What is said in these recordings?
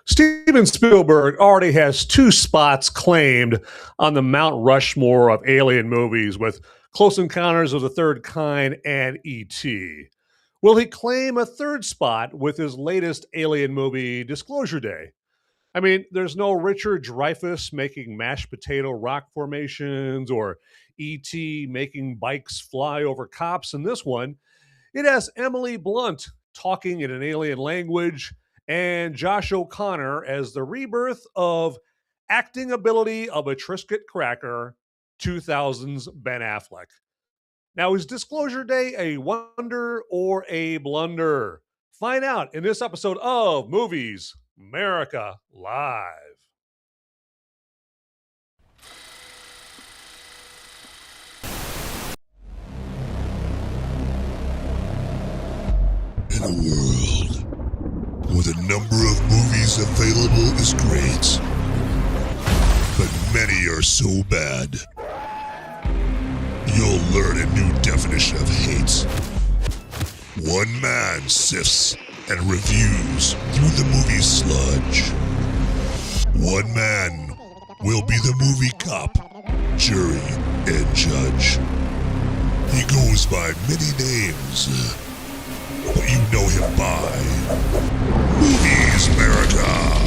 Steven Spielberg already has two spots claimed on the Mount Rushmore of alien movies with Close Encounters of the Third Kind and E.T. Will he claim a third spot with his latest alien movie, Disclosure Day? I mean, there's no Richard Dreyfuss making mashed potato rock formations or E.T. making bikes fly over cops in this one. It has Emily Blunt talking in an alien language and Josh O'Connor as the rebirth of acting ability of a Triscuit cracker, 2000's Ben Affleck. Now, is Disclosure Day a wonder or a blunder? Find out in this episode of Movies Merica Live. In a world where the number of movies available is great, but many are so bad, you'll learn a new definition of hate. One man sifts and reviews through the movie sludge. One man will be the movie cop, jury, and judge. He goes by many names, but you know him by Movies Merica.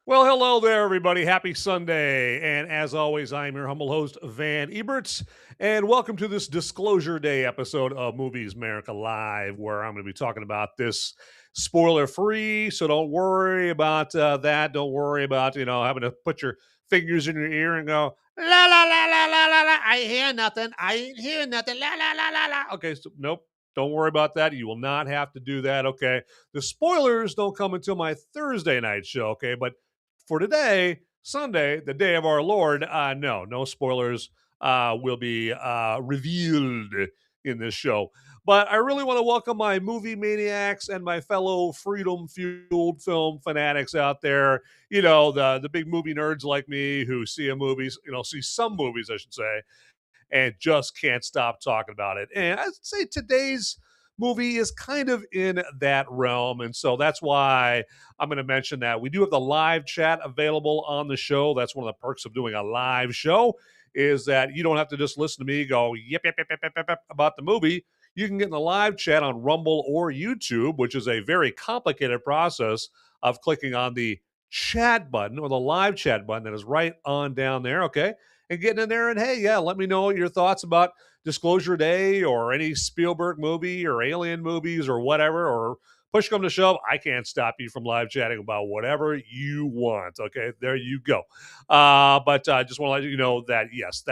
Well, hello there, everybody. Happy Sunday. And as always, I'm your humble host, Van Eberts, and welcome to this Disclosure Day episode of Movies Merica Live, where I'm going to be talking about this spoiler-free, so don't worry about that. Don't worry about, having to put your fingers in your ear and go, la, la, la, la, la, la, la. I hear nothing. I ain't hear nothing. La, la, la, la, la. Okay, so nope. Don't worry about that. You will not have to do that, okay? The spoilers don't come until my Thursday night show, okay? But for today, Sunday, the day of our Lord, no spoilers will be revealed in this show. But I really want to welcome my movie maniacs and my fellow freedom-fueled film fanatics out there. You know, the big movie nerds like me who see some movies, I should say, and just can't stop talking about it. And I'd say today's movie is kind of in that realm. And so that's why I'm going to mention that we do have the live chat available on the show. That's one of the perks of doing a live show, is that you don't have to just listen to me go yip, yip, yip, yip, yip, yip about the movie. You can get in the live chat on Rumble or YouTube, which is a very complicated process of clicking on the chat button or the live chat button that is right on down there. Okay. And getting in there and, hey, yeah, let me know your thoughts about Disclosure Day or any Spielberg movie or alien movies or whatever, or push come to shove, I can't stop you from live chatting about whatever you want. Okay, there you go. But I just want to let you know that, yes,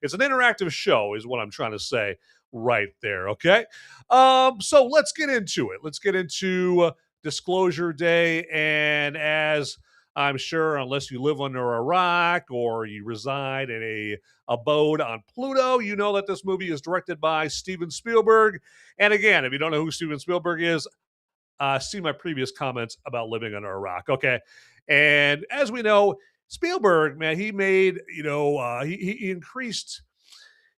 it's an interactive show is what I'm trying to say right there. Okay. So let's get into it. Let's get into Disclosure Day. And as I'm sure, unless you live under a rock or you reside in a abode on Pluto, you know that this movie is directed by Steven Spielberg. And again, if you don't know who Steven Spielberg is, see my previous comments about living under a rock. Okay. And as we know, Spielberg, man, he made, he increased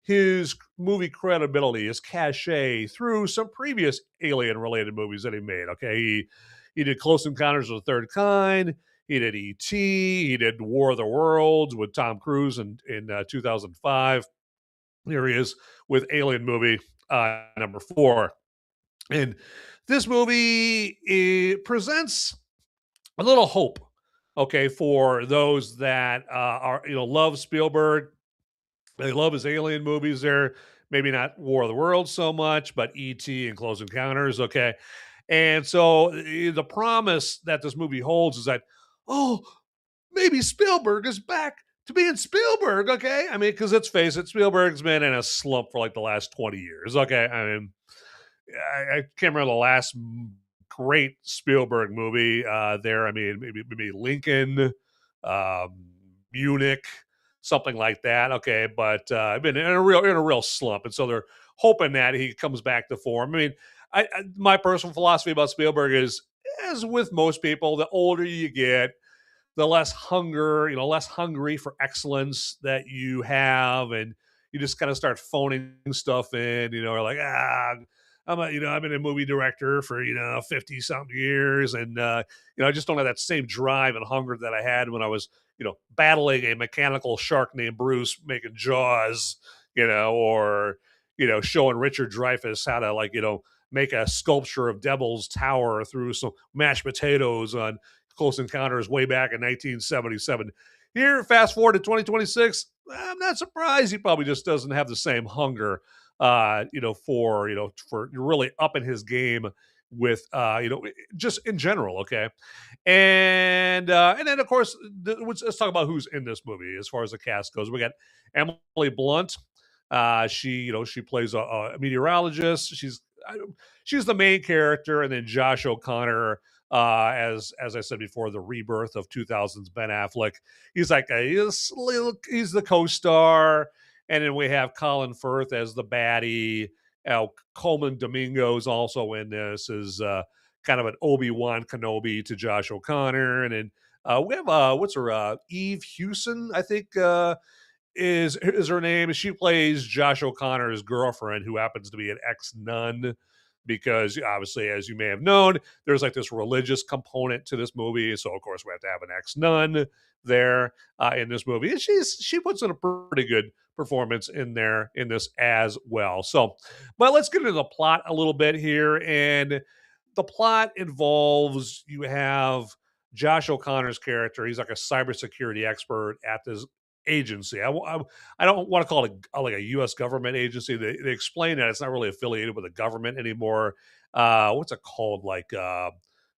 his movie credibility, his cachet through some previous alien-related movies that he made. Okay, he did Close Encounters of the Third Kind. He did E.T. He did War of the Worlds with Tom Cruise in 2005. Here he is with Alien movie number 4. And this movie presents a little hope, okay, for those that love Spielberg. They love his alien movies there. Maybe not War of the Worlds so much, but E.T. and Close Encounters, okay? And so the promise that this movie holds is that, maybe Spielberg is back to being Spielberg, okay? I mean, because let's face it, Spielberg's been in a slump for like the last 20 years, okay? I mean, I can't remember the last great Spielberg movie there. I mean, maybe Lincoln, Munich, something like that. Okay, but I've been in a real slump, and so they're hoping that he comes back to form. I mean, my personal philosophy about Spielberg is, as with most people, the older you get, the less hungry for excellence that you have, and you just kind of start phoning stuff in, or like, I've been a movie director for, 50 something years. And, I just don't have that same drive and hunger that I had when I was, battling a mechanical shark named Bruce making Jaws, or, showing Richard Dreyfuss how to, like, make a sculpture of Devil's Tower through some mashed potatoes on Close Encounters way back in 1977. Here, fast forward to 2026, I'm not surprised he probably just doesn't have the same hunger, for really upping his game with, just in general. Okay, and then of course, let's talk about who's in this movie as far as the cast goes. We got Emily Blunt. She plays a meteorologist. She's the main character, and then Josh O'Connor, as I said before, the rebirth of 2000's Ben Affleck. He's the co-star, and then we have Colin Firth as the baddie. Colman Domingo is also in this as kind of an Obi-Wan Kenobi to Josh O'Connor, and then we have what's her Eve Hewson, I think. Is her name. She plays Josh O'Connor's girlfriend, who happens to be an ex-nun, because obviously, as you may have known, there's like this religious component to this movie. So of course we have to have an ex-nun there in this movie. And she puts in a pretty good performance in this as well. So, but let's get into the plot a little bit here. And the plot involves, you have Josh O'Connor's character. He's like a cybersecurity expert at this agency. I don't want to call it like a U.S. government agency. They explain that it's not really affiliated with the government anymore. What's it called? Like,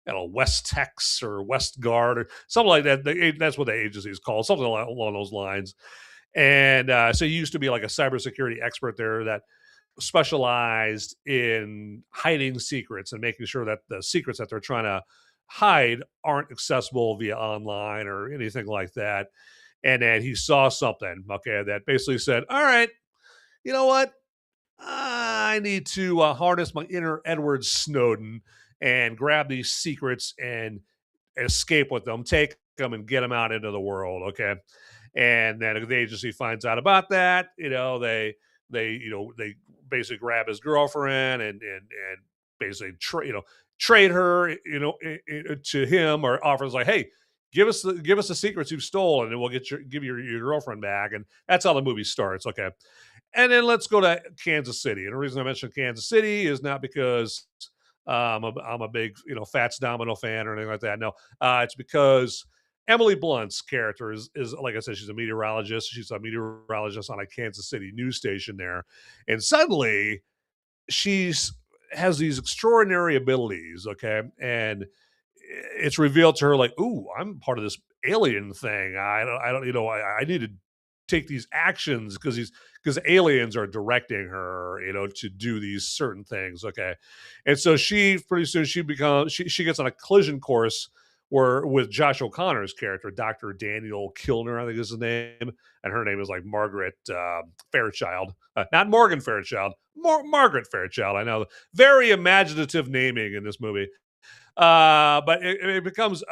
West Tex or West Guard or something like that. That's what the agency is called, something along those lines. And so he used to be like a cybersecurity expert there that specialized in hiding secrets and making sure that the secrets that they're trying to hide aren't accessible via online or anything like that. And then he saw something, okay, that basically said, all right, you know what? I need to harness my inner Edward Snowden and grab these secrets and escape with them, take them and get them out into the world, okay? And then the agency finds out about that. They basically grab his girlfriend and basically trade her, to him, or offers like, hey, give us the secrets you've stolen, and we'll give your girlfriend back. And that's how the movie starts. Okay, and then let's go to Kansas City. And the reason I mentioned Kansas City is not because I'm a big Fats Domino fan or anything like that. No, it's because Emily Blunt's character is like I said, she's a meteorologist. She's a meteorologist on a Kansas City news station there, and suddenly she's has these extraordinary abilities. Okay, and it's revealed to her like, ooh, I'm part of this alien thing. I don't, I need to take these actions because aliens are directing her, to do these certain things. Okay. And so she pretty soon she gets on a collision course where with Josh O'Connor's character, Dr. Daniel Kellner, I think is his name. And her name is like Margaret Fairchild. Not Morgan Fairchild, Margaret Fairchild. I know. Very imaginative naming in this movie. But it becomes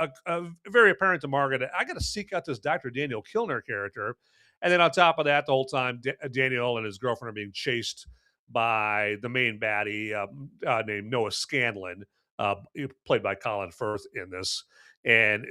very apparent to Margaret that I got to seek out this Dr. Daniel Kellner character. And then on top of that, the whole time, Daniel and his girlfriend are being chased by the main baddie named Noah Scanlon, played by Colin Firth in this. And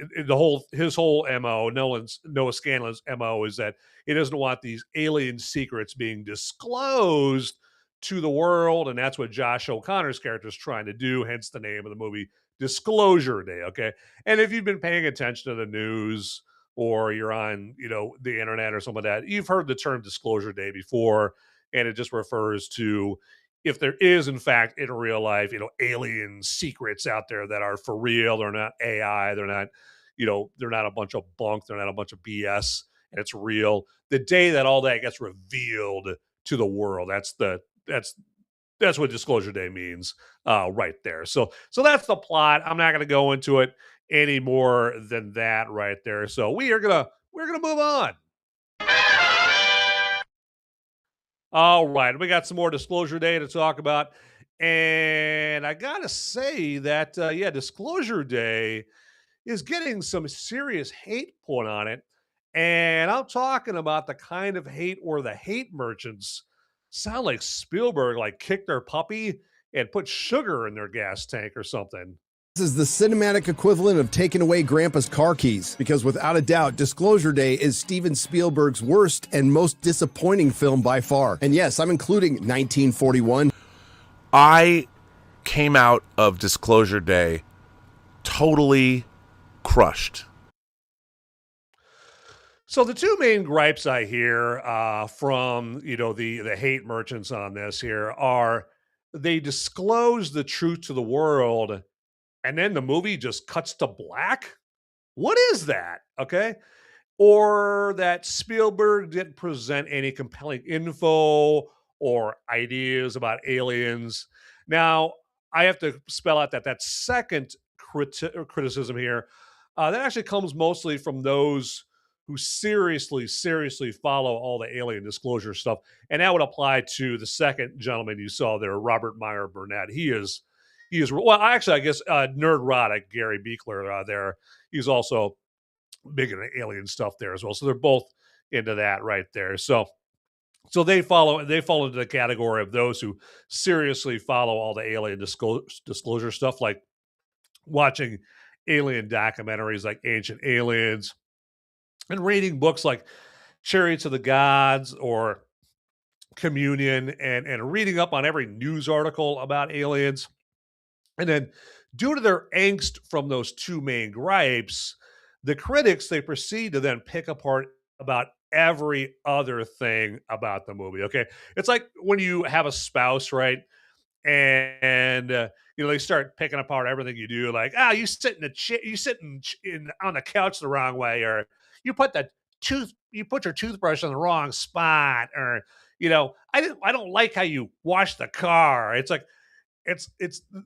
his whole MO, Noah Scanlon's MO, is that he doesn't want these alien secrets being disclosed to the world. And that's what Josh O'Connor's character is trying to do, hence the name of the movie, Disclosure Day. Okay. And if you've been paying attention to the news or you're on, the internet or something like that, you've heard the term Disclosure Day before. And it just refers to if there is, in fact, in real life, alien secrets out there that are for real. They're not AI. They're not, they're not a bunch of bunk. They're not a bunch of BS. And it's real. The day that all that gets revealed to the world, that's what Disclosure Day means, right there. So that's the plot. I'm not going to go into it any more than that right there. So we're gonna move on. All right, we got some more Disclosure Day to talk about, and I gotta say that Disclosure Day is getting some serious hate put on it, And I'm talking about the kind of hate where the hate merchants sound like Spielberg, like kicked their puppy and put sugar in their gas tank or something. This is the cinematic equivalent of taking away Grandpa's car keys, because without a doubt, Disclosure Day is Steven Spielberg's worst and most disappointing film by far. And yes, I'm including 1941. I came out of Disclosure Day totally crushed. So the two main gripes I hear from the hate merchants on this here are they disclose the truth to the world, and then the movie just cuts to black. What is that? Okay. Or that Spielberg didn't present any compelling info or ideas about aliens. Now, I have to spell out that second criticism here, that actually comes mostly from those who seriously follow all the alien disclosure stuff. And that would apply to the second gentleman you saw there, Robert Meyer Burnett. He is well, actually, I guess Nerdrotic Gary Beekler there. He's also big into alien stuff there as well. So they're both into that right there. So they fall into the category of those who seriously follow all the alien disclosure stuff, like watching alien documentaries like Ancient Aliens and reading books like Chariots of the Gods or Communion and reading up on every news article about aliens. And then, due to their angst from those two main gripes, the critics they proceed to then pick apart about every other thing about the movie. Okay, it's like when you have a spouse, right? And they start picking apart everything you do, like, you sit in the you sit on the couch the wrong way, or you put your toothbrush on the wrong spot, or I don't like how you wash the car. It's like it's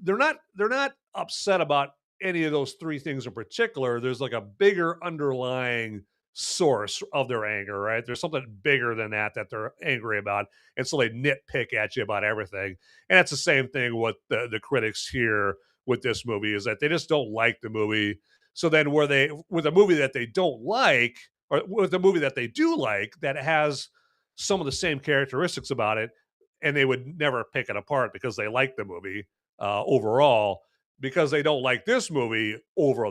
they're not upset about any of those three things in particular. There's like a bigger underlying source of their anger, right? There's something bigger than that they're angry about, and so they nitpick at you about everything. And it's the same thing with the critics here with this movie, is that they just don't like the movie. So then with a movie that they don't like, or with a movie that they do like that has some of the same characteristics about it, and they would never pick it apart because they like the movie overall. Because they don't like this movie overall,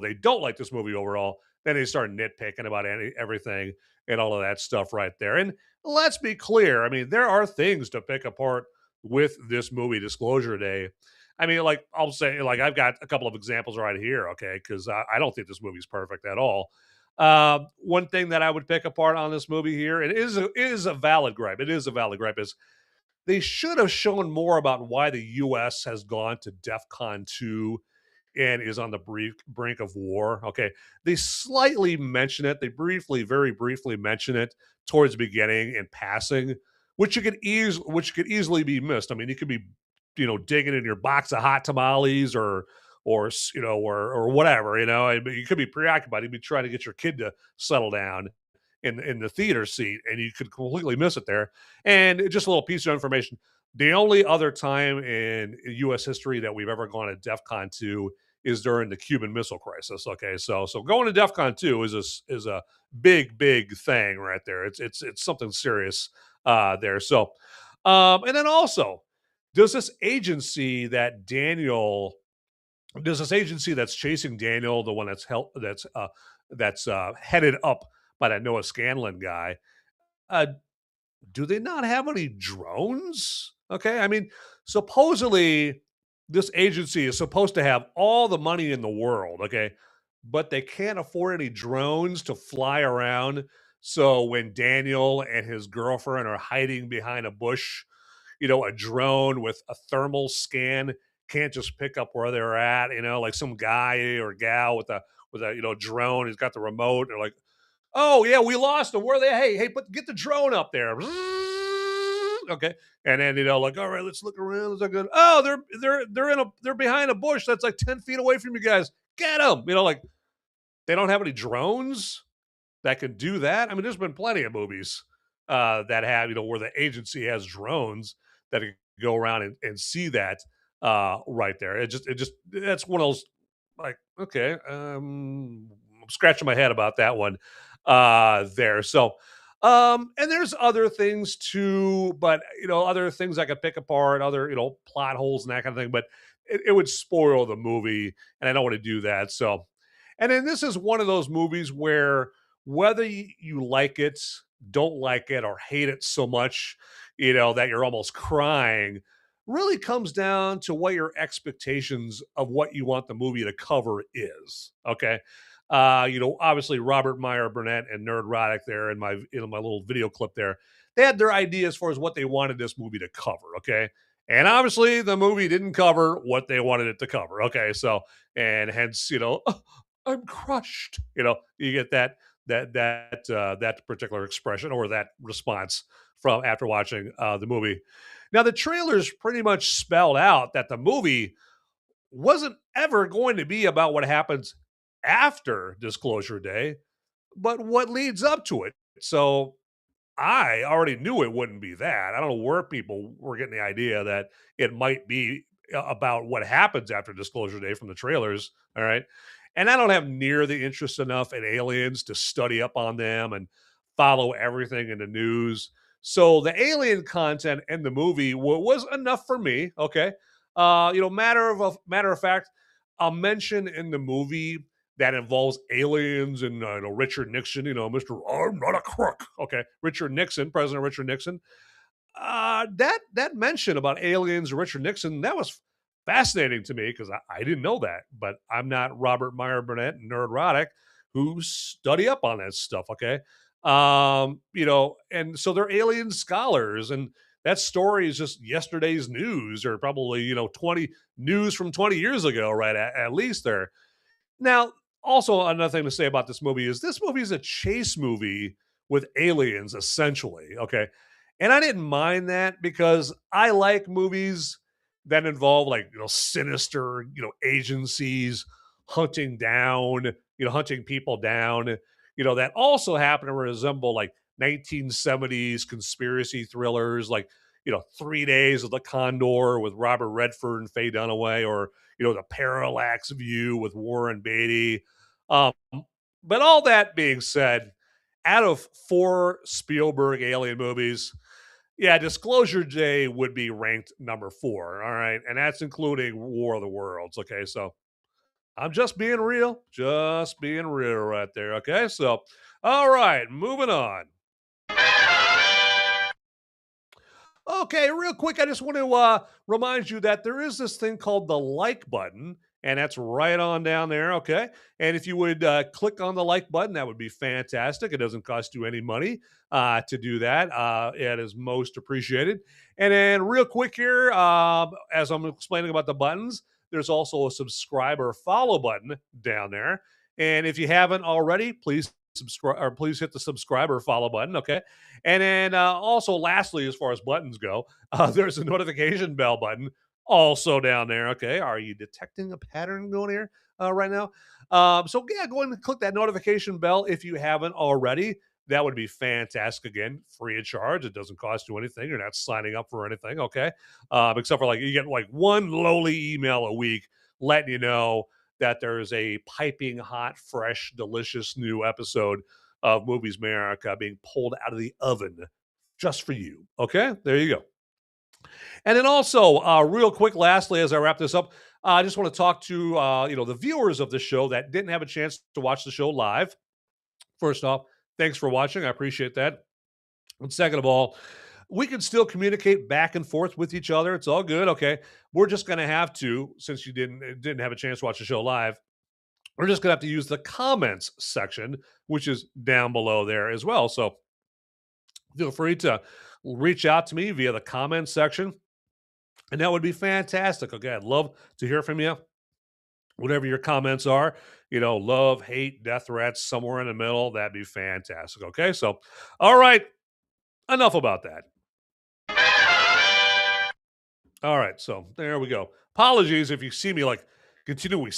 then they start nitpicking about everything and all of that stuff right there. And let's be clear, I mean, there are things to pick apart with this movie, Disclosure Day. I mean, like, I'll say, like, I've got a couple of examples right here, okay, because I don't think this movie's perfect at all. One thing that I would pick apart on this movie here, it is a valid gripe. It is a valid gripe. Is they should have shown more about why the U.S. has gone to DEFCON 2 and is on the brink of war. Okay. They slightly mention it. They very briefly mention it towards the beginning in passing, which could easily be missed. I mean, you could be, digging in your box of hot tamales or whatever, you could be preoccupied. You'd be trying to get your kid to settle down in the theater seat, and you could completely miss it there. And just a little piece of information: the only other time in U.S. history that we've ever gone to DEFCON 2 is during the Cuban Missile Crisis. Okay, so going to DEFCON 2 is a big thing right there. It's something serious there. So, and then also, does this agency that's chasing Daniel, the one that's headed up by that Noah Scanlon guy, do they not have any drones? Okay. I mean, supposedly this agency is supposed to have all the money in the world. Okay. But they can't afford any drones to fly around. So when Daniel and his girlfriend are hiding behind a bush, a drone with a thermal scan can't just pick up where they're at, like some guy or gal with a drone. He's got the remote. They're like, oh yeah, we lost them. Where are they? Hey, get the drone up there. Okay, and then like, all right, let's look around. Is that good? Oh, they're behind a bush that's like 10 feet away from you guys. Get them. Like, they don't have any drones that can do that. I mean, there's been plenty of movies that have where the agency has drones that can go around and see that right there. It just that's one of those, like, okay, I'm scratching my head about that one. there. So, and there's other things too, but other things I could pick apart, other plot holes and that kind of thing. But it would spoil the movie, and I don't want to do that. So, and then this is one of those movies where whether you like it, don't like it, or hate it so much, that you're almost crying, really comes down to what your expectations of what you want the movie to cover is. Okay. Obviously Robert Meyer Burnett and Nerdrotic there in my little video clip there, they had their idea as far as what they wanted this movie to cover. Okay. And obviously the movie didn't cover what they wanted it to cover. Okay. So, and hence, I'm crushed. You get that particular expression or that response from after watching the movie. Now, the trailers pretty much spelled out that the movie wasn't ever going to be about what happens after Disclosure Day, but what leads up to it. So I already knew it wouldn't be that. I don't know where people were getting the idea that it might be about what happens after Disclosure Day from the trailers. All right. And I don't have near the interest enough in aliens to study up on them and follow everything in the news. So the alien content in the movie was enough for me. Okay. Matter of fact, a mention in the movie that involves aliens and Richard Nixon, Mr. I'm not a crook. Okay. President Richard Nixon. That mention about aliens and Richard Nixon, that was fascinating to me because I didn't know that. But I'm not Robert Meyer Burnett and Nerdrotic who study up on that stuff. Okay. And so they're alien scholars, and that story is just yesterday's news, or probably 20 news from 20 years ago, right? At least there. Now, also another thing to say about this movie is a chase movie with aliens, essentially. Okay. And I didn't mind that because I like movies that involve sinister, agencies hunting people down, that also happen to resemble 1970s conspiracy thrillers, 3 Days of the Condor with Robert Redford and Faye Dunaway, or the Parallax View with Warren Beatty. But all that being said, out of 4 Spielberg alien movies, yeah, Disclosure Day would be ranked number 4. All right. And that's including War of the Worlds. Okay. So I'm just being real right there. Okay. So, all right, moving on. Okay, real quick, I just want to remind you that there is this thing called the like button, and that's right on down there, okay? And if you would click on the like button, that would be fantastic. It doesn't cost you any money to do that. It is most appreciated. And then real quick here, as I'm explaining about the buttons, there's also a subscribe or follow button down there. And if you haven't already, please subscribe, or please hit the subscribe or follow button, okay? And then also, lastly, as far as buttons go, there's a notification bell button also down there. Okay, are you detecting a pattern going here right now? So yeah, go ahead and click that notification bell if you haven't already. That would be fantastic. Again, free of charge. It doesn't cost you anything. You're not signing up for anything. Okay, except for you get one lowly email a week letting you know that there's a piping hot, fresh, delicious new episode of Movies Merica being pulled out of the oven just for you. Okay, there you go. And then also, real quick, lastly, as I wrap this up, I just want to talk to the viewers of the show that didn't have a chance to watch the show live. First off, thanks for watching. I appreciate that. And second of all, we can still communicate back and forth with each other. It's all good. Okay, we're just going to have to, since you didn't have a chance to watch the show live, we're just going to have to use the comments section, which is down below there as well. So feel free to reach out to me via the comments section, and that would be fantastic. Okay, I'd love to hear from you. Whatever your comments are, love, hate, death threats, somewhere in the middle, that'd be fantastic. Okay, so all right, enough about that. All right, so there we go. Apologies if you see me continually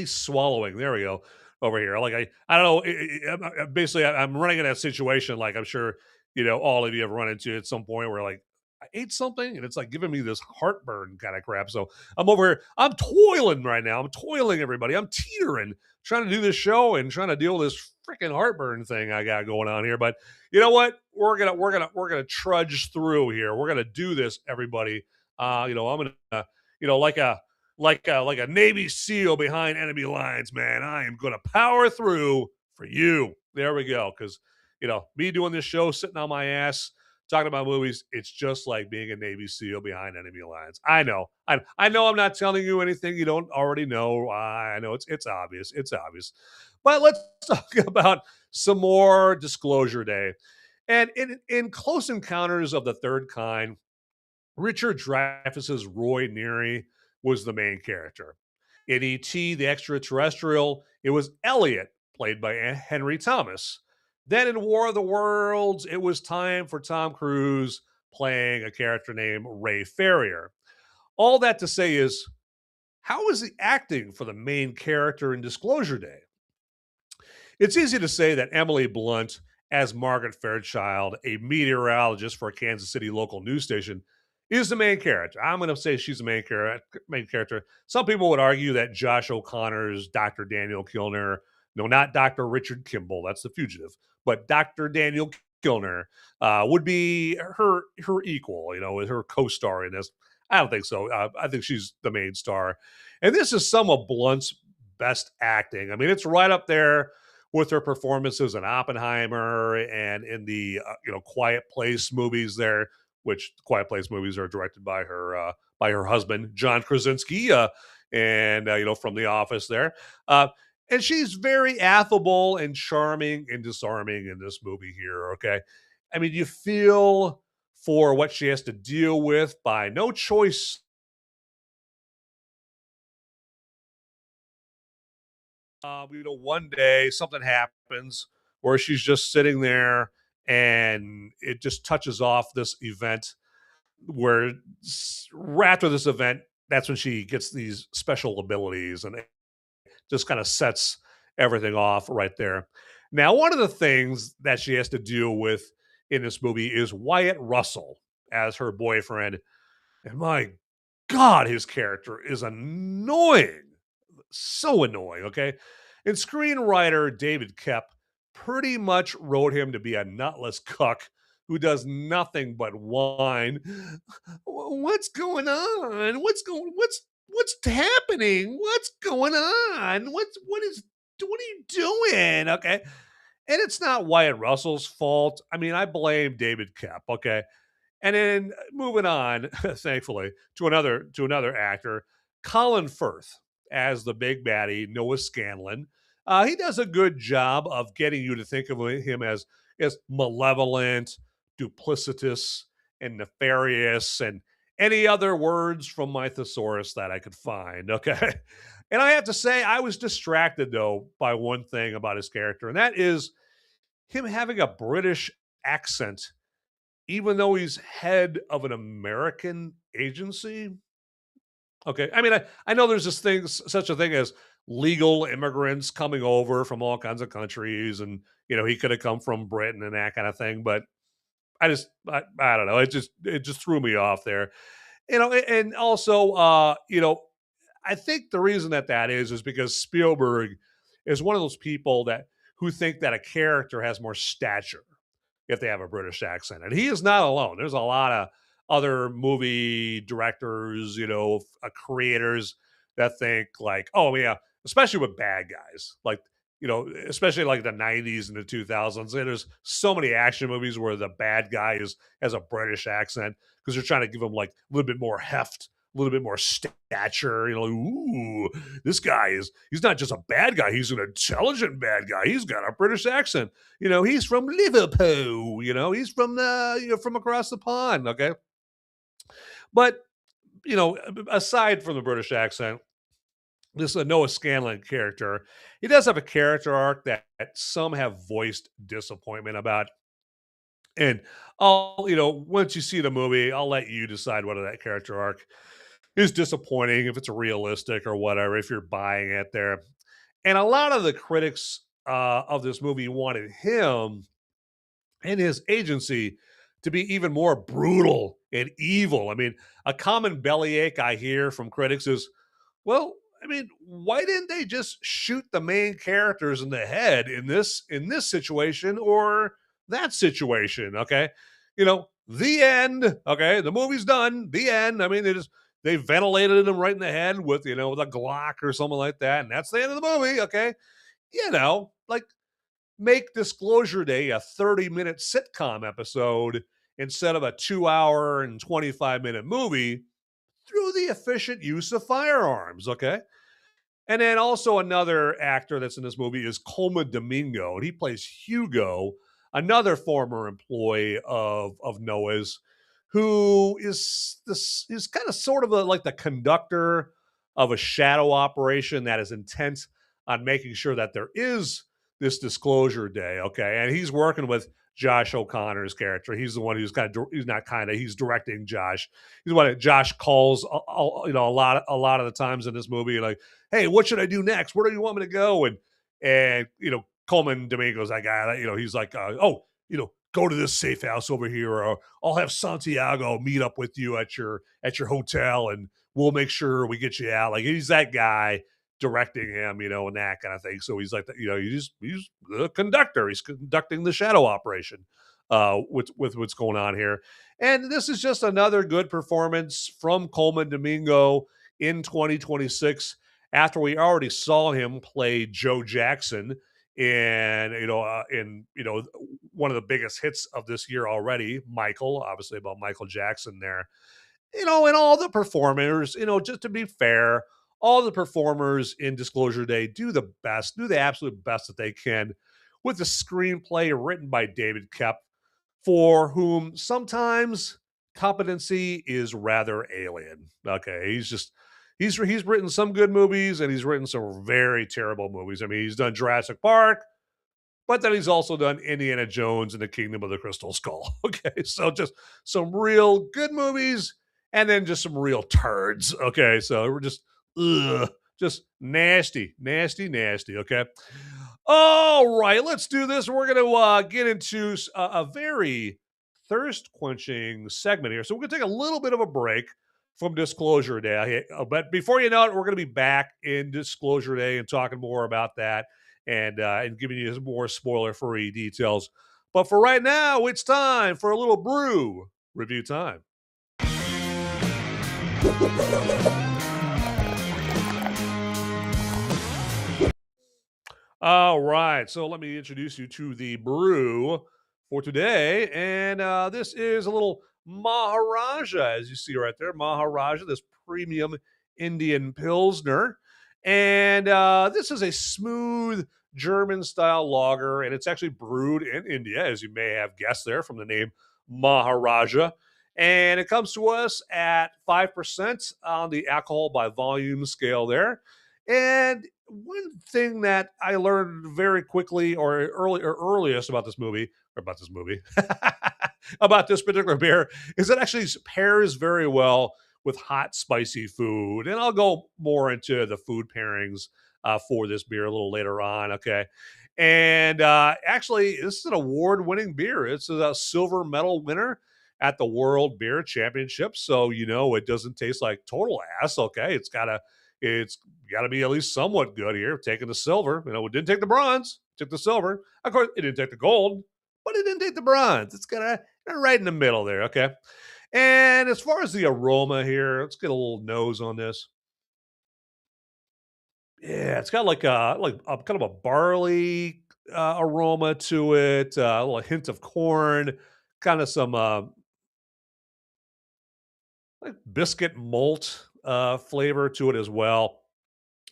swallowing. There we go. Over here, I don't know. Basically, I'm running in that situation. I'm sure all of you have run into at some point where I ate something and it's like giving me this heartburn kind of crap. So I'm over here. I'm toiling right now. I'm toiling, everybody. I'm teetering, trying to do this show and trying to deal with this freaking heartburn thing I got going on here. But you know what? We're gonna trudge through here. We're gonna do this, everybody. I'm gonna, like a Navy SEAL behind enemy lines, man. I am gonna power through for you. There we go. Because me doing this show, sitting on my ass, talking about movies, it's just like being a Navy SEAL behind enemy lines. I know. I know I'm not telling you anything you don't already know. I know it's obvious. It's obvious. But let's talk about some more Disclosure Day. And in Close Encounters of the Third Kind, Richard Dreyfuss's Roy Neary was the main character. In E.T. the Extraterrestrial, it was Elliot, played by Henry Thomas. Then in War of the Worlds, it was time for Tom Cruise playing a character named Ray Ferrier. All that to say is, how is he acting for the main character in Disclosure Day? It's easy to say that Emily Blunt, as Margaret Fairchild, a meteorologist for a Kansas City local news station, is the main character. I'm going to say she's the main character. Some people would argue that Josh O'Connor's Dr. Daniel Kellner, no, not Dr. Richard Kimball, that's the fugitive, but Dr. Daniel Kellner would be her equal, with her co-star in this. I don't think so. I think she's the main star. And this is some of Blunt's best acting. I mean, it's right up there with her performances in Oppenheimer and in the Quiet Place movies there, which Quiet Place movies are directed by her husband John Krasinski, and from The Office there. And she's very affable and charming and disarming in this movie here. Okay, I mean, you feel for what she has to deal with by no choice. One day something happens where she's just sitting there and it just touches off this event where after this event, that's when she gets these special abilities and it just kind of sets everything off right there. Now, one of the things that she has to deal with in this movie is Wyatt Russell as her boyfriend. And my God, his character is annoying. So annoying, okay? And screenwriter David Koepp pretty much wrote him to be a nutless cuck who does nothing but whine. What's going on? What's happening? What's going on? What are you doing? Okay. And it's not Wyatt Russell's fault. I mean, I blame David Koepp, okay? And then moving on, thankfully, to another actor, Colin Firth as the big baddie, Noah Scanlon. He does a good job of getting you to think of him as malevolent, duplicitous, and nefarious, and any other words from my thesaurus that I could find. Okay. And I have to say, I was distracted, though, by one thing about his character, and that is him having a British accent even though he's head of an American agency. Okay. I mean, I know there's such a thing as legal immigrants coming over from all kinds of countries, and he could have come from Britain and that kind of thing. But I don't know. It just threw me off there. And also, I think the reason that is because Spielberg is one of those people who think that a character has more stature if they have a British accent. And he is not alone. There's a lot of other movie directors, creators that think like, oh yeah, especially with bad guys, like, especially like the 90s and the 2000s. And there's so many action movies where the bad guy has a British accent because they're trying to give him like a little bit more heft, a little bit more stature. Ooh, he's not just a bad guy. He's an intelligent bad guy. He's got a British accent. He's from Liverpool. He's from from across the pond. Okay. But, aside from the British accent, this Noah Scanlon character, he does have a character arc that some have voiced disappointment about. And once you see the movie, I'll let you decide whether that character arc is disappointing, if it's realistic or whatever, if you're buying it there. And a lot of the critics of this movie wanted him and his agency to be even more brutal and evil. I mean, a common bellyache I hear from critics is, well, I mean, why didn't they just shoot the main characters in the head in this situation or that situation? Okay, the end. Okay, the movie's done. The end. I mean, they ventilated him right in the head with with a Glock or something like that, and that's the end of the movie. Okay, like make Disclosure Day a 30-minute sitcom episode instead of a 2-hour and 25-minute movie through the efficient use of firearms. Okay. And then also another actor that's in this movie is Colman Domingo, and he plays Hugo, another former employee of Noah's, who is kind of sort of like the conductor of a shadow operation that is intent on making sure that there is this Disclosure Day. Okay, and he's working with Josh O'Connor's character. He's the one who's he's directing Josh. He's the one that Josh calls a lot of the times in this movie, like, hey, what should I do next? Where do you want me to go? And Coleman Domingo's that guy. He's like, go to this safe house over here, or I'll have Santiago meet up with you at your hotel, and we'll make sure we get you out. Like, he's that guy directing him, and that kind of thing. So he's like, he's the conductor. He's conducting the shadow operation with what's going on here. And this is just another good performance from Colman Domingo in 2026. After we already saw him play Joe Jackson in one of the biggest hits of this year already, Michael, obviously about Michael Jackson there. And all the performers, just to be fair, all the performers in Disclosure Day do the absolute best that they can with the screenplay written by David Koepp, for whom sometimes competency is rather alien. Okay, he's written some good movies, and he's written some very terrible movies. I mean, he's done Jurassic Park, but then he's also done Indiana Jones and the Kingdom of the Crystal Skull. Okay, so just some real good movies, and then just some real turds. Okay, so we're just nasty. Okay. All right, let's do this. We're going to get into a very thirst quenching segment here. So we're going to take a little bit of a break from Disclosure Day. But before you know it, we're going to be back in Disclosure Day and talking more about that and giving you more spoiler-free details. But for right now, it's time for a little brew review time. All right, so let me introduce you to the brew for today. And this is a little Maharaja, as you see right there. Maharaja, this premium Indian Pilsner. And this is a smooth German-style lager, and it's actually brewed in India, as you may have guessed there from the name Maharaja. And it comes to us at 5% on the alcohol by volume scale there. And one thing that I learned very quickly earliest about this movie, about this particular beer, is it actually pairs very well with hot, spicy food. And I'll go more into the food pairings for this beer a little later on, okay? And actually, this is an award-winning beer. It's a silver medal winner at the World Beer Championship. So, it doesn't taste like total ass, okay? It's got to be at least somewhat good here, taking the silver. It didn't take the bronze, took the silver. Of course, it didn't take the gold, but it didn't take the bronze. It's kind of right in the middle there, okay? And as far as the aroma here, let's get a little nose on this. Yeah, it's got like a kind of a barley aroma to it, a little hint of corn, kind of some like biscuit malt flavor to it as well.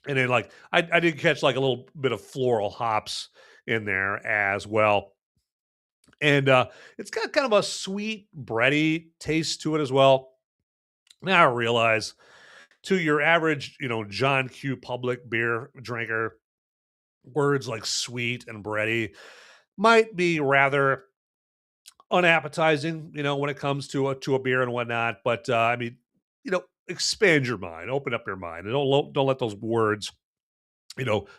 And then I did catch like a little bit of floral hops in there as well. And it's got kind of a sweet, bready taste to it as well. Now I realize, to your average, John Q. Public beer drinker, words like sweet and bready might be rather unappetizing, when it comes to a beer and whatnot. But I mean, expand your mind, open up your mind, and don't let those words,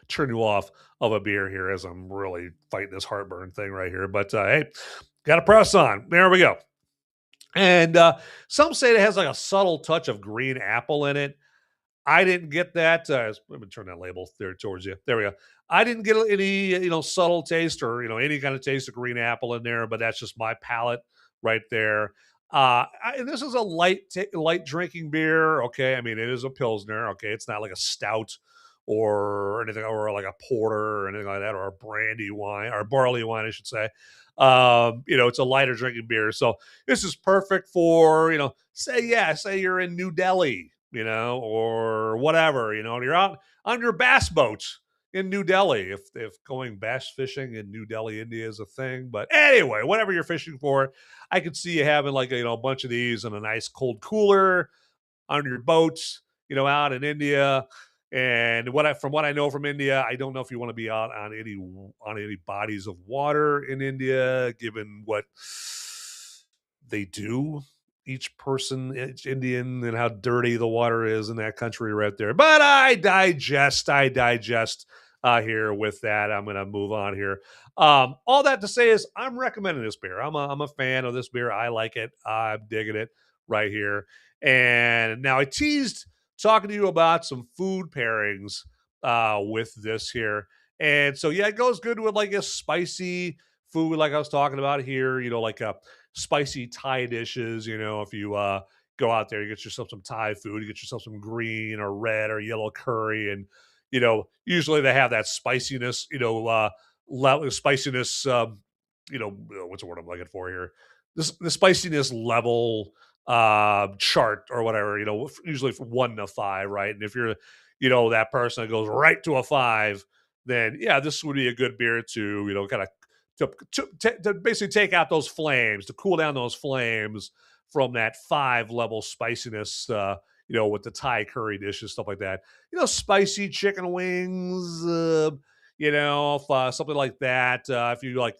turn you off of a beer here, as I'm really fighting this heartburn thing right here. But hey, got to press on. There we go. And some say it has like a subtle touch of green apple in it. I didn't get that. Let me turn that label there towards you. There we go. I didn't get any, subtle taste or, any kind of taste of green apple in there, but that's just my palate right there. And this is a light drinking beer. Okay. I mean, it is a Pilsner. Okay. It's not like a stout or anything, or like a porter or anything like that, or a brandy wine or barley wine, I should say. It's a lighter drinking beer. So this is perfect for, say you're in New Delhi, or whatever, and you're out on your bass boat in New Delhi, if going bass fishing in New Delhi, India is a thing. But anyway, whatever you're fishing for, I could see you having like a bunch of these in a nice cold cooler on your boats, out in India. And from what I know from India, I don't know if you want to be out on any bodies of water in India, given what they do. Each person, each Indian, and how dirty the water is in that country right there. But I digest here with that. I'm going to move on here. All that to say is I'm recommending this beer. I'm a fan of this beer. I like it. I'm digging it right here. And now I teased talking to you about some food pairings with this here. And so, yeah, it goes good with like a spicy food, like I was talking about here, like a spicy Thai dishes. If you go out there, you get yourself some Thai food, you get yourself some green or red or yellow curry. And, usually they have that spiciness, spiciness, what's the word I'm looking for here? The spiciness level chart or whatever, usually from 1 to 5, right? And if you're, that person that goes right to a 5, then yeah, this would be a good beer to, kind of to basically take out those flames, to cool down those flames from that 5 level spiciness, with the Thai curry dishes, stuff like that. Spicy chicken wings, if, something like that. If you like,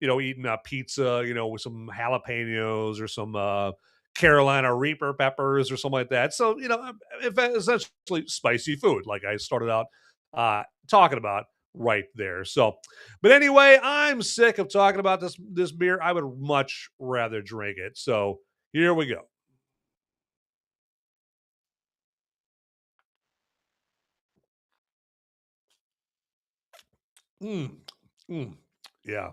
eating a pizza, with some jalapenos or some Carolina Reaper peppers or something like that. So, essentially spicy food, like I started out talking about right there. So, but anyway, I'm sick of talking about this beer. I would much rather drink it. So here we go. Mm, mm, yeah.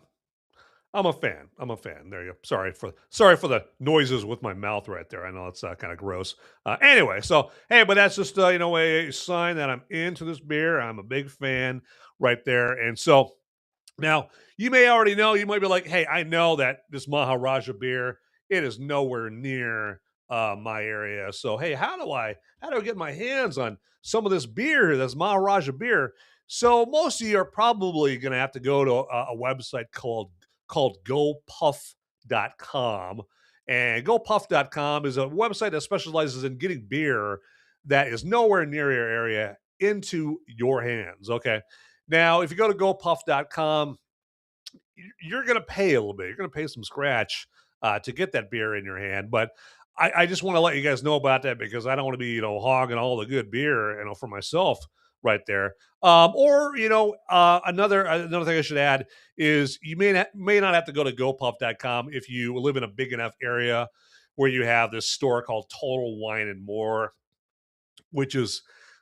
I'm a fan. I'm a fan. There you go. Sorry for the noises with my mouth right there. I know it's kind of gross. Anyway, so hey, but that's just a sign that I'm into this beer. I'm a big fan right there. And so now you may already know. You might be like, hey, I know that this Maharaja beer, it is nowhere near my area. So hey, how do I get my hands on some of this beer, this Maharaja beer? So most of you are probably going to have to go to a website called gopuff.com. And gopuff.com is a website that specializes in getting beer that is nowhere near your area into your hands. Okay. Now, if you go to gopuff.com, you're going to pay a little bit. You're going to pay some scratch to get that beer in your hand. But I just want to let you guys know about that because I don't want to be, hogging all the good beer, for myself right there. Or, another thing I should add is you may not have to go to gopuff.com if you live in a big enough area where you have this store called Total Wine and More, which is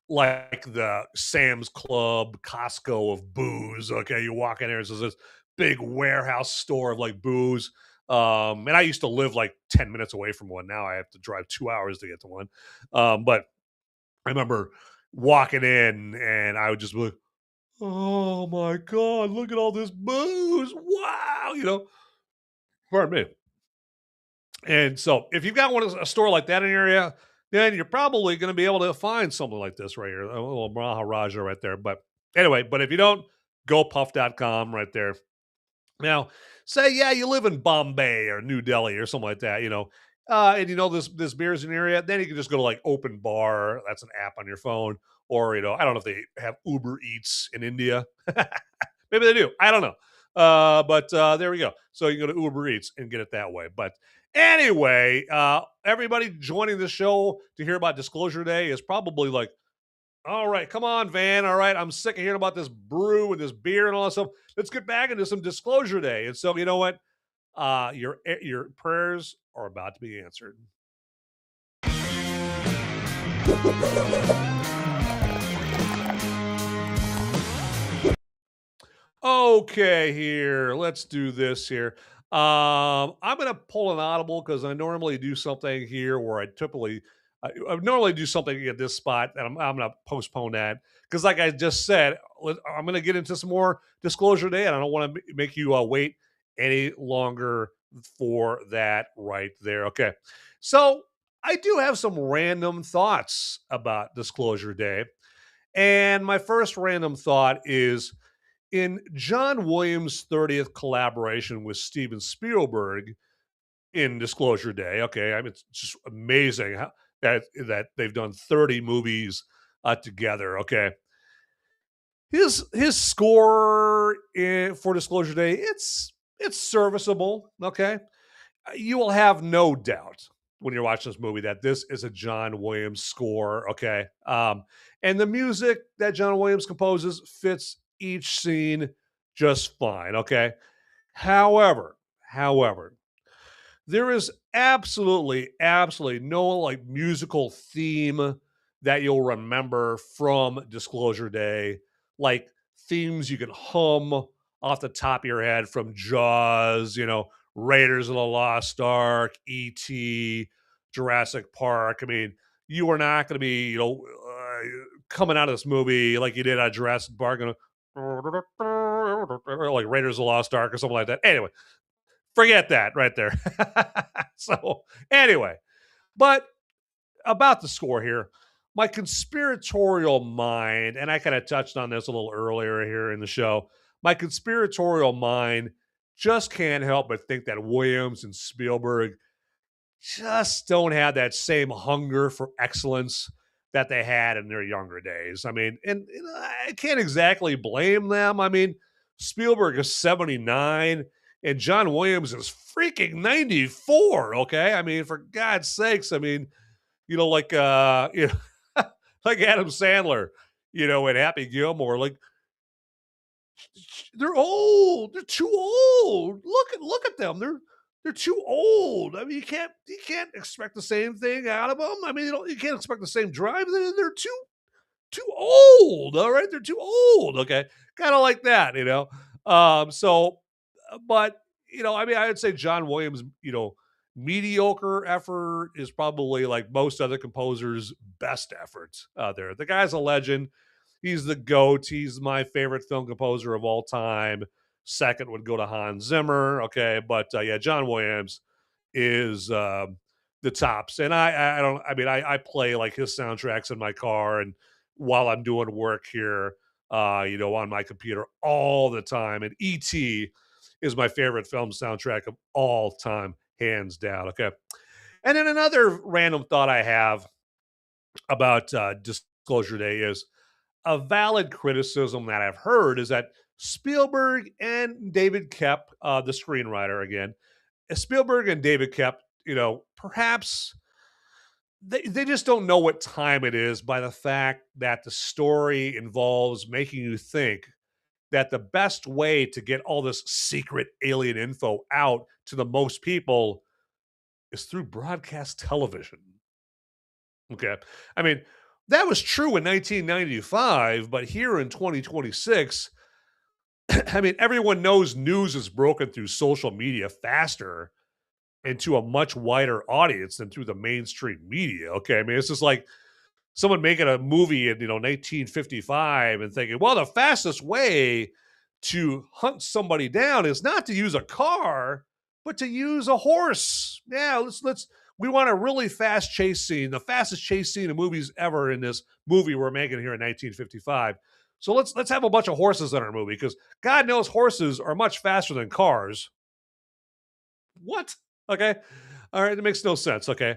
like the Sam's Club, Costco of booze. Okay, you walk in there, it's this big warehouse store of like booze. And I used to live like 10 minutes away from one. Now I have to drive 2 hours to get to one. But I remember walking in and I would just be like, oh my God, look at all this booze. Wow. Pardon me. And so if you've got a store like that in your area, then you're probably going to be able to find something like this right here, a little Maharaja right there. But anyway, but if you don't, gopuff.com right there. Now, say, yeah, you live in Bombay or New Delhi or something like that, and this beer's in your area, then you can just go to like Open Bar. That's an app on your phone. Or, I don't know if they have Uber Eats in India. Maybe they do. I don't know. But there we go. So you can go to Uber Eats and get it that way. But anyway, everybody joining the show to hear about Disclosure Day is probably like, all right, come on, Van. All right, I'm sick of hearing about this brew and this beer and all that stuff. Let's get back into some Disclosure Day. And so, you know what? Your prayers are about to be answered. Okay, here. Let's do this here. I'm gonna pull an audible because I normally do something here where I normally do something at this spot, and I'm gonna postpone that because, like I just said, I'm gonna get into some more disclosure day, and I don't want to make you wait any longer for that right there. Okay, so I do have some random thoughts about Disclosure Day, and my first random thought is in John Williams' 30th collaboration with Steven Spielberg in Disclosure Day. Okay, I mean it's just amazing that they've done 30 movies together. Okay, his score for Disclosure Day it's serviceable. Okay, you will have no doubt when you're watching this movie that this is a John Williams score. Okay, and the music that John Williams composes fits each scene just fine. Okay, however, there is absolutely no like musical theme that you'll remember from Disclosure Day, like themes you can hum off the top of your head from Jaws, Raiders of the Lost Ark, E.T., Jurassic Park. I mean, you are not going to be, coming out of this movie like you did at Jurassic Park, or like Raiders of the Lost Ark or something like that. Anyway, forget that right there. So, anyway, but about the score here, my conspiratorial mind, and I kind of touched on this a little earlier here in the show, my conspiratorial mind just can't help but think that Williams and Spielberg just don't have that same hunger for excellence that they had in their younger days. I mean, and I can't exactly blame them. I mean, Spielberg is 79 and John Williams is freaking 94. Okay. I mean, for God's sakes, I mean, like, like Adam Sandler, and Happy Gilmore, like, they're old. They're too old. Look at them. They're too old. I mean, you can't expect the same thing out of them. I mean, you can't expect the same drive. They're too old. All right, they're too old. Okay, kind of like that. So, but I mean, I would say John Williams, mediocre effort is probably like most other composers' best efforts out there. The guy's a legend. He's the GOAT. He's my favorite film composer of all time. Second would go to Hans Zimmer. Okay, but yeah, John Williams is the tops. And I don't. I mean, I play like his soundtracks in my car and while I'm doing work here, on my computer all the time. And E.T. is my favorite film soundtrack of all time, hands down. Okay, and then another random thought I have about Disclosure Day is a valid criticism that I've heard is that Spielberg and David Koepp, the screenwriter again, Spielberg and David Koepp, perhaps they just don't know what time it is by the fact that the story involves making you think that the best way to get all this secret alien info out to the most people is through broadcast television. Okay. I mean, that was true in 1995, but here in 2026, I mean, everyone knows news is broken through social media faster and to a much wider audience than through the mainstream media. Okay. I mean, it's just like someone making a movie in, 1955 and thinking, well, the fastest way to hunt somebody down is not to use a car, but to use a horse. Yeah, we want a really fast chase scene, the fastest chase scene in movies ever in this movie we're making here in 1955. So let's have a bunch of horses in our movie because God knows horses are much faster than cars. What? Okay. All right. It makes no sense. Okay.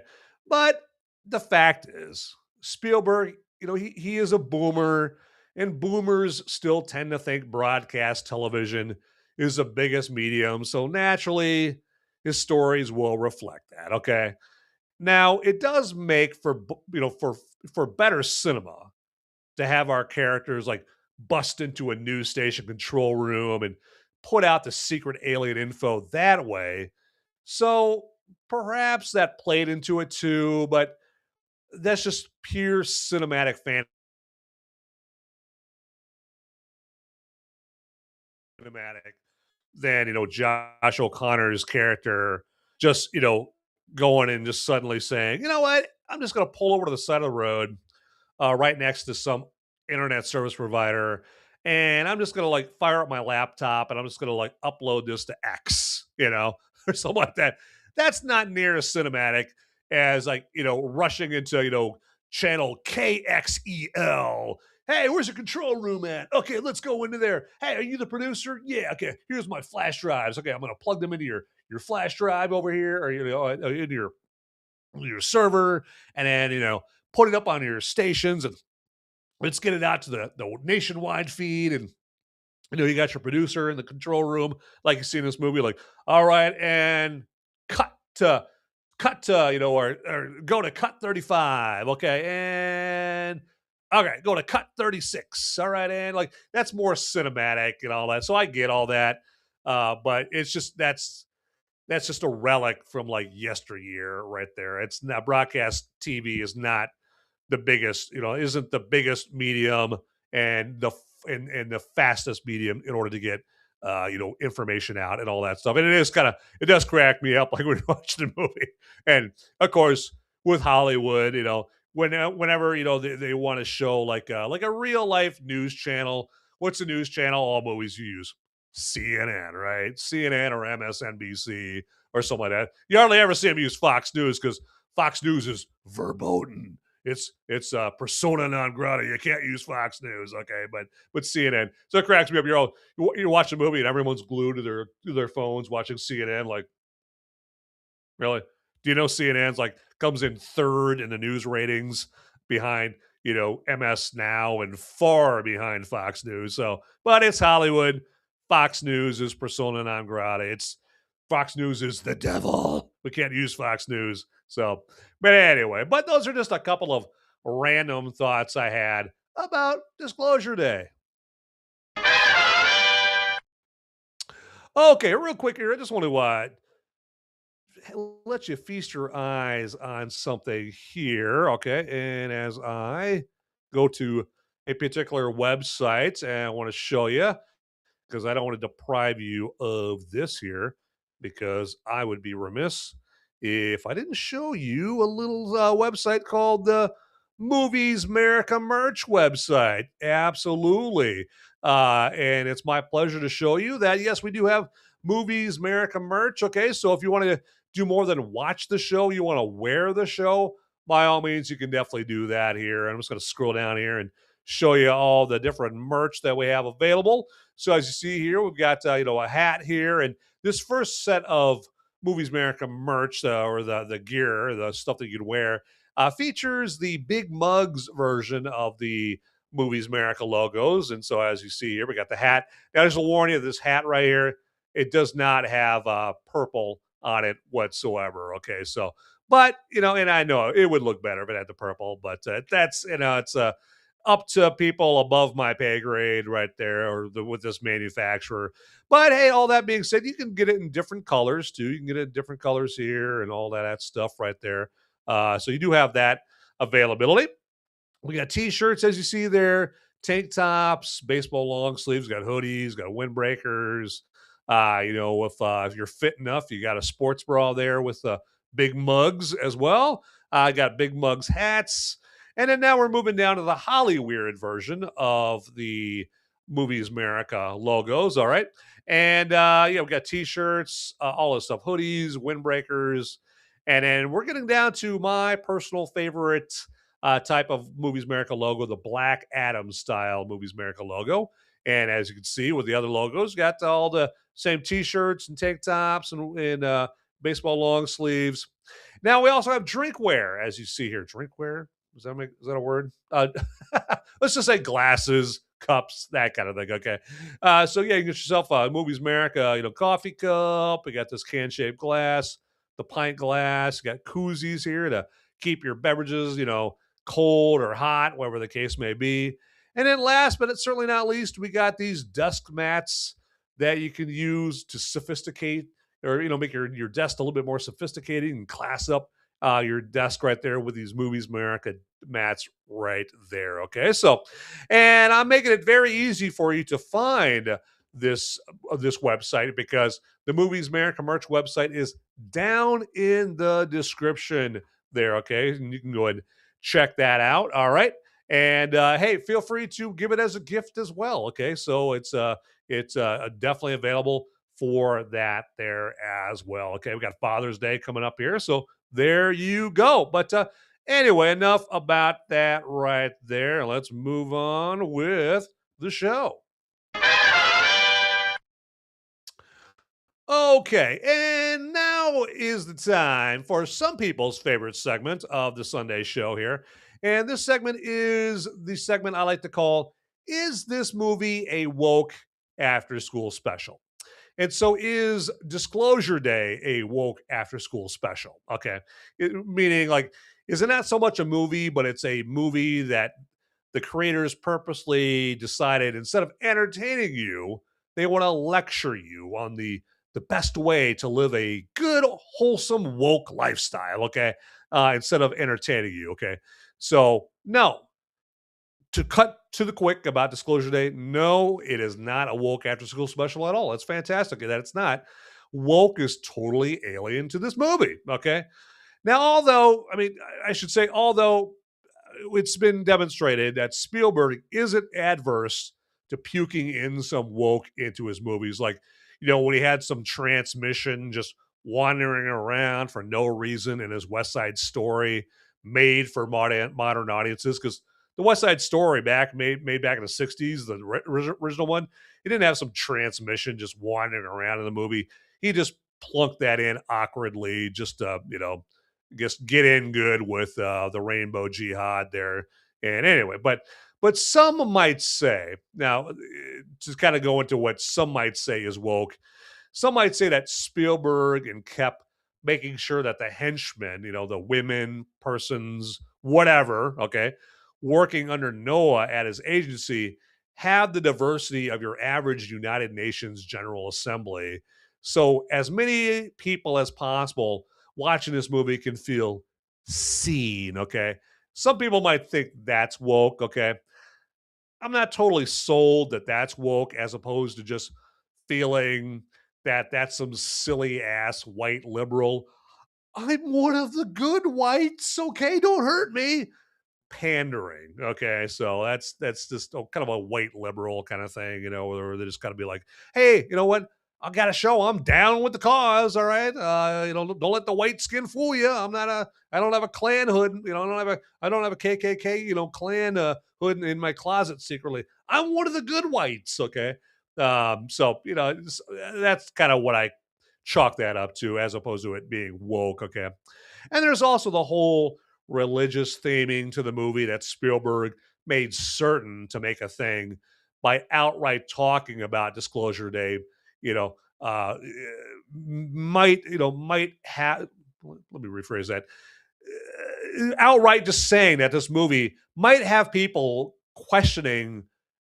But the fact is, Spielberg, he is a boomer, and boomers still tend to think broadcast television is the biggest medium. So naturally, his stories will reflect that. Okay. Now, it does make for better cinema to have our characters like bust into a news station control room and put out the secret alien info that way. So perhaps that played into it too, but that's just pure cinematic cinematic than Josh O'Connor's character just going and just suddenly saying, you know what, I'm just going to pull over to the side of the road right next to some internet service provider, and I'm just going to like fire up my laptop and I'm just going to like upload this to X, or something like that. That's not near as cinematic as like rushing into channel KXEL. Hey, where's your control room at? Okay, let's go into there. Hey, are you the producer? Yeah. Okay, here's my flash drives. Okay, I'm gonna plug them into your flash drive over here, or into your server, and then put it up on your stations, and let's get it out to the nationwide feed. And you got your producer in the control room, like you see in this movie, like, all right, and cut to or go to cut 35. Okay, and okay, go to cut 36. All right, and like that's more cinematic and all that. So I get all that. But it's just that's just a relic from like yesteryear right there. It's not broadcast TV is not the biggest, isn't the biggest medium and and the fastest medium in order to get information out and all that stuff. And it does crack me up like when you watch the movie. And of course, with Hollywood, whenever they want to show like a real life news channel, what's the news channel? All movies you use CNN, right? CNN or MSNBC or something like that. You hardly ever see them use Fox News because Fox News is verboten. It's persona non grata. You can't use Fox News, okay? But CNN. So it cracks me up. You're watching a movie and everyone's glued to their phones watching CNN. Like, really? Do you know CNN's like comes in third in the news ratings behind MS Now and far behind Fox News. So, but it's Hollywood. Fox News is persona non grata. It's Fox News is the devil. We can't use Fox News. So, but anyway, but those are just a couple of random thoughts I had about Disclosure Day. Okay, real quick here. I just want to let you feast your eyes on something here. Okay. And as I go to a particular website and I want to show you, because I don't want to deprive you of this here, because I would be remiss if I didn't show you a little website called the Movies Merica merch website. Absolutely. And it's my pleasure to show you that, yes, we do have Movies Merica merch. Okay. So if you want to do more than watch the show, you want to wear the show, by all means, you can definitely do that here. I'm just going to scroll down here and show you all the different merch that we have available. So as you see here, we've got a hat here, and this first set of Movies Merica merch or the gear, the stuff that you can wear, features the Big Mugs version of the Movies Merica logos. And so as you see here, we got the hat. Now there's a warning of this hat right here. It does not have purple on it whatsoever. Okay, so but and I know it would look better if it had the purple, but that's it's up to people above my pay grade right there, or with this manufacturer. But hey, all that being said, you can get it in different colors too. You can get it in different colors here and all that stuff right there. So you do have that availability. We got t-shirts, as you see there, tank tops, baseball long sleeves, got hoodies, got windbreakers. If you're fit enough, you got a sports bra there with Big Mugs as well. I got Big Mugs hats. And then now we're moving down to the Hollyweird version of the Movies Merica logos. All right. And we got t-shirts, all this stuff, hoodies, windbreakers. And then we're getting down to my personal favorite type of Movies Merica logo, the Black Adam style Movies Merica logo. And as you can see with the other logos, got all the same t-shirts and tank tops and baseball long sleeves. Now we also have drinkware, as you see here. Drinkware? Is that a word? Let's just say glasses, cups, that kind of thing. Okay. So yeah, you get yourself a Movies Merica, coffee cup. We got this can-shaped glass, the pint glass. You got koozies here to keep your beverages, cold or hot, whatever the case may be. And then last, but it's certainly not least, we got these desk mats that you can use to sophisticate or make your desk a little bit more sophisticated and class up your desk right there with these Movies America mats right there. Okay, so and I'm making it very easy for you to find this website because the Movies Merica merch website is down in the description there. Okay, and you can go ahead and check that out. All right, and hey, feel free to give it as a gift as well. Okay, so it's definitely available for that there as well. Okay, we got Father's Day coming up here, so there you go. But anyway, enough about that right there. Let's move on with the show. Okay, and now is the time for some people's favorite segment of the Sunday show here. And this segment is the segment I like to call Is This Movie a Woke After School Special? And so is Disclosure Day a woke after school special? Okay. Meaning, like, isn't that so much a movie, but it's a movie that the creators purposely decided instead of entertaining you, they want to lecture you on the best way to live a good, wholesome, woke lifestyle. Okay. Instead of entertaining you. Okay. So, no, to cut to the quick about Disclosure Day, no, it is not a woke after school special at all. It's fantastic that it's not. Woke is totally alien to this movie. Okay. Now, although, I should say, although it's been demonstrated that Spielberg isn't adverse to puking in some woke into his movies. Like, when he had some transmission just wandering around for no reason in his West Side Story made for modern audiences. Because the West Side Story made back in the 60s, the original one, he didn't have some transmission just wandering around in the movie. He just plunked that in awkwardly just to, just get in good with the Rainbow Jihad there. And anyway, but some might say, now to kind of go into what some might say is woke, some might say that Spielberg and kept making sure that the henchmen, the women, persons, whatever, okay, working under Noah at his agency have the diversity of your average United Nations General Assembly. So as many people as possible watching this movie can feel seen, okay? Some people might think that's woke, okay? I'm not totally sold that that's woke as opposed to just feeling that that's some silly ass white liberal. I'm one of the good whites, okay? Don't hurt me. Pandering, okay? So that's just kind of a white liberal kind of thing, where they just got to be like, hey, you know what? I got to show I'm down with the cause, all right? Don't let the white skin fool you. I don't have a Klan hood, I don't have a KKK, Klan hood in my closet secretly. I'm one of the good whites, okay? So that's kind of what I chalk that up to, as opposed to it being woke, okay? And there's also the whole religious theming to the movie that Spielberg made certain to make a thing by outright talking about Disclosure Day. You know, might have. Let me rephrase that. Outright just saying that this movie might have people questioning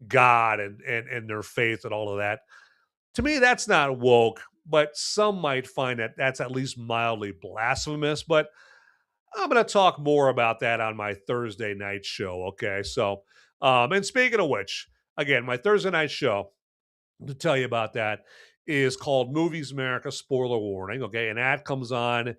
God and their faith and all of that. To me, that's not woke, but some might find that that's at least mildly blasphemous. But I'm going to talk more about that on my Thursday night show. Okay. So, and speaking of which, again, my Thursday night show, to tell you about that, is called Movies Merica Spoiler Warning. Okay. And that comes on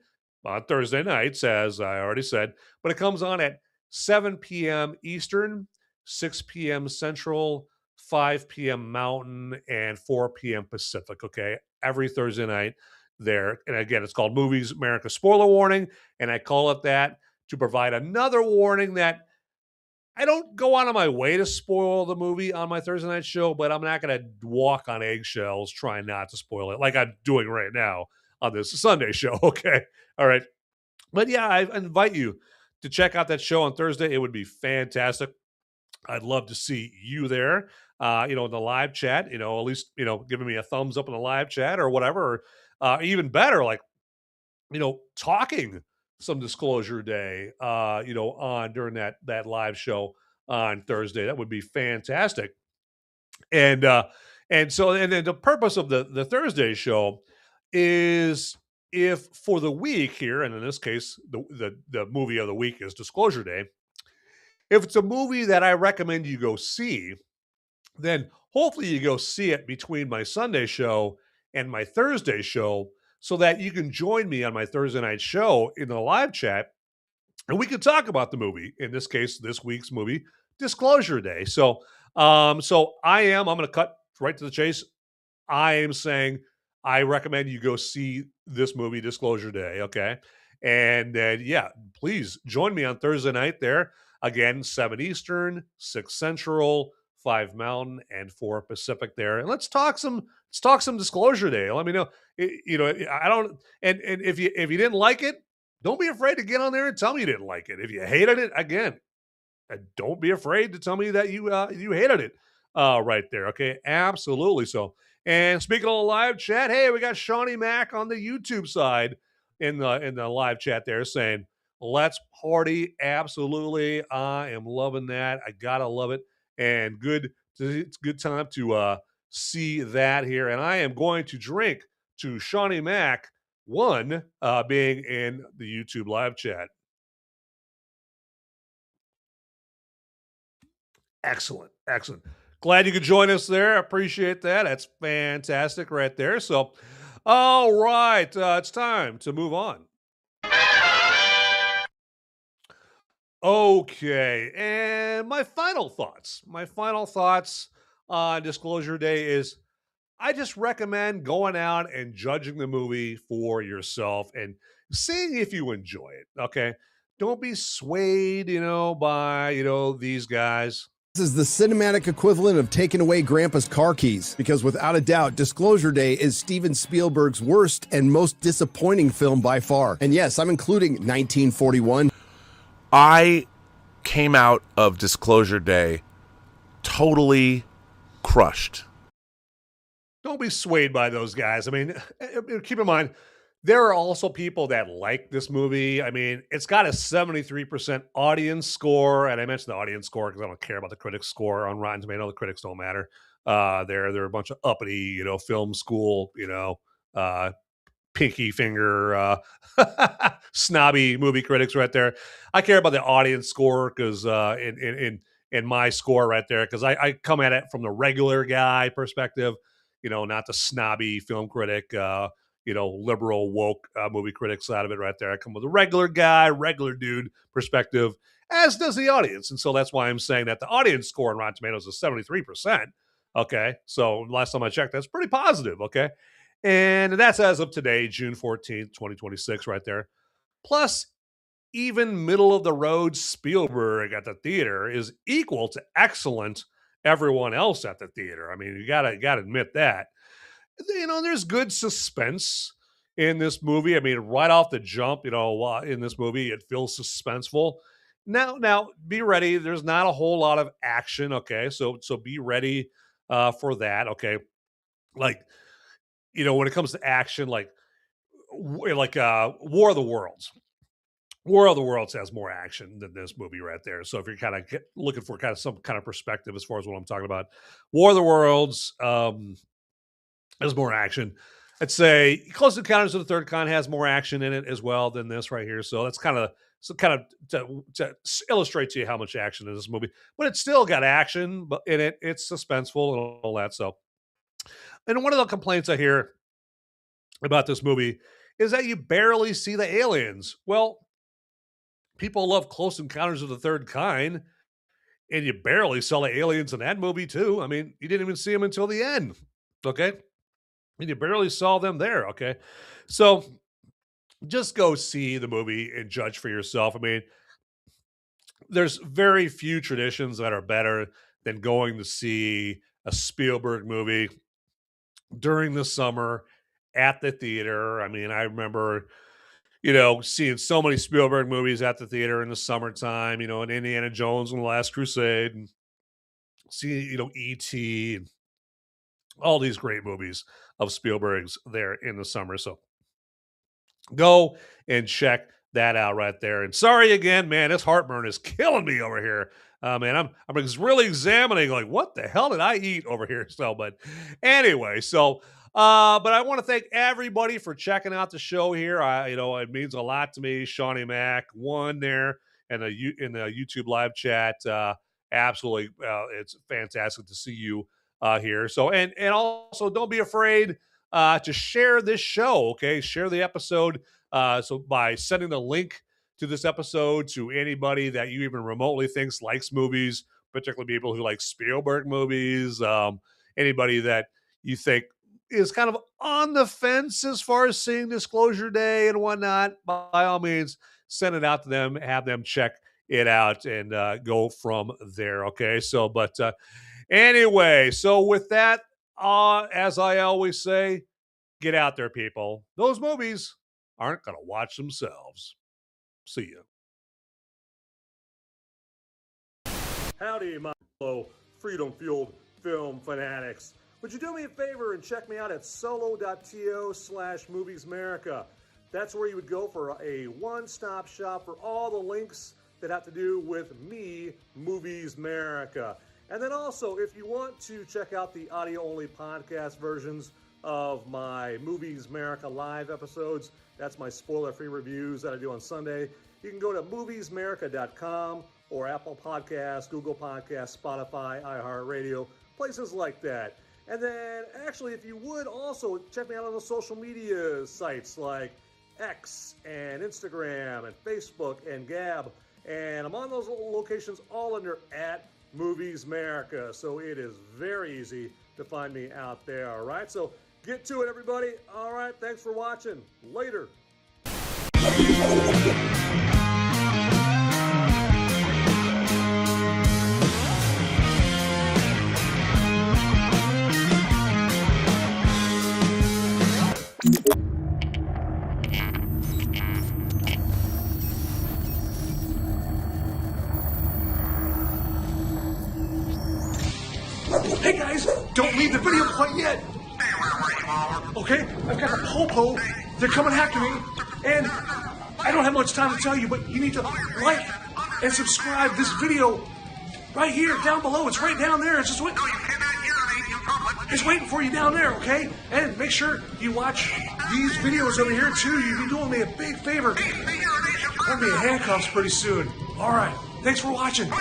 Thursday nights, as I already said, but it comes on at 7 p.m. Eastern, 6 p.m. Central, 5 p.m. Mountain, and 4 p.m. Pacific. Okay. Every Thursday night there. And again, it's called Movies Merica Spoiler Warning. And I call it that to provide another warning that I don't go out of my way to spoil the movie on my Thursday night show, but I'm not going to walk on eggshells trying not to spoil it like I'm doing right now on this Sunday show. Okay. All right. But yeah, I invite you to check out that show on Thursday. It would be fantastic. I'd love to see you there, in the live chat, at least, giving me a thumbs up in the live chat or whatever. Or, even better, like, talking some Disclosure Day, on during that live show on Thursday. That would be fantastic. And then the purpose of the Thursday show is if for the week here, and in this case, the movie of the week is Disclosure Day. If it's a movie that I recommend you go see, then hopefully you go see it between my Sunday show and my Thursday show so that you can join me on my Thursday night show in the live chat and we can talk about the movie. In this case, this week's movie, Disclosure Day. I'm going to cut right to the chase. I am saying I recommend you go see this movie, Disclosure Day, okay? And then, please join me on Thursday night there. Again, 7 Eastern, 6 Central, 5 Mountain, and 4 Pacific there. And let's talk some Disclosure Day. Let me know. I don't and if you didn't like it, don't be afraid to get on there and tell me you didn't like it. If you hated it, again, don't be afraid to tell me that you hated it right there. Okay, absolutely. So, and speaking of live chat, hey, we got Shawnee Mack on the YouTube side in the live chat there saying, "Let's party!" Absolutely, I am loving that. I gotta love it, and it's a good time to see that here. And I am going to drink to Shawnee Mack one being in the YouTube live chat. Excellent. Glad you could join us there. Appreciate that. That's fantastic right there. So, all right, it's time to move on. Okay, and my final thoughts on Disclosure Day is I just recommend going out and judging the movie for yourself and seeing if you enjoy it. Okay, don't be swayed, by these guys. This is the cinematic equivalent of taking away Grandpa's car keys, because without a doubt, Disclosure Day is Steven Spielberg's worst and most disappointing film by far. And yes, I'm including 1941. I came out of Disclosure Day totally crushed. Don't be swayed by those guys. I mean, keep in mind, there are also people that like this movie. I mean, it's got a 73% audience score, and I mentioned the audience score because I don't care about the critics' score on Rotten Tomatoes. The critics don't matter. They're a bunch of uppity, film school, pinky finger, snobby movie critics right there. I care about the audience score because in my score right there, because I come at it from the regular guy perspective, not the snobby film critic, liberal woke movie critic side of it right there. I come with a regular guy, regular dude perspective, as does the audience. And so that's why I'm saying that the audience score on Rotten Tomatoes is 73%. Okay. So last time I checked, that's pretty positive. Okay. And that's as of today, June 14th, 2026, right there. Plus, even middle of the road Spielberg at the theater is equal to excellent everyone else at the theater. I mean, you gotta admit that. There's good suspense in this movie. I mean, right off the jump, in this movie, it feels suspenseful. Now, be ready. There's not a whole lot of action. Okay, so be ready for that. Okay, like when it comes to action, like War of the Worlds. War of the Worlds has more action than this movie right there. So if you're kind of looking for kind of some kind of perspective as far as what I'm talking about, War of the Worlds has more action. I'd say Close Encounters of the Third Kind has more action in it as well than this right here. So that's kind of to illustrate to you how much action in this movie. But it's still got action, but in it, it's suspenseful and all that. So, and one of the complaints I hear about this movie is that you barely see the aliens. Well, people love Close Encounters of the Third Kind, and you barely saw the aliens in that movie too. I mean, you didn't even see them until the end. Okay. And you barely saw them there. Okay. So just go see the movie and judge for yourself. I mean, there's very few traditions that are better than going to see a Spielberg movie during the summer at the theater. I mean, I remember, seeing so many Spielberg movies at the theater in the summertime, and Indiana Jones and the Last Crusade, and see, E.T. and all these great movies of Spielberg's there in the summer. So go and check that out right there. And sorry again, man, this heartburn is killing me over here. Man, I'm really examining like what the hell did I eat over here? So, but anyway, so But I want to thank everybody for checking out the show here. It means a lot to me. Shawnee Mac won there in the YouTube live chat. Absolutely, it's fantastic to see you here. So and also don't be afraid to share this show. Okay, share the episode. So by sending the link to this episode to anybody that you even remotely thinks likes movies, particularly people who like Spielberg movies, anybody that you think is kind of on the fence as far as seeing Disclosure Day and whatnot, by all means, send it out to them, have them check it out, and go from there. Okay. So, but anyway, so with that, as I always say, get out there, people. Those movies aren't going to watch themselves. See you. Howdy, my fellow freedom-fueled film fanatics. Would you do me a favor and check me out at solo.to/Movies Merica? That's where you would go for a one-stop shop for all the links that have to do with me, Movies Merica. And then also, if you want to check out the audio-only podcast versions of my Movies Merica live episodes, that's my spoiler-free reviews that I do on Sunday, you can go to moviesmerica.com or Apple Podcasts, Google Podcasts, Spotify, iHeartRadio, places like that. And then, actually, if you would also check me out on the social media sites like X and Instagram and Facebook and Gab. And I'm on those locations all under @Movies Merica. So it is very easy to find me out there, all right? So get to it, everybody. All right, thanks for watching. Later. Hey guys, don't leave the video quite yet. Okay, I've got a popo. They're coming after me, and I don't have much time to tell you, but you need to like and subscribe this video right here, down below. It's right down there. It's just waiting. It's waiting for you down there, okay? And make sure you watch these videos over here too. You'll be doing me a big favor. I'm gonna be in handcuffs pretty soon. All right, thanks for watching.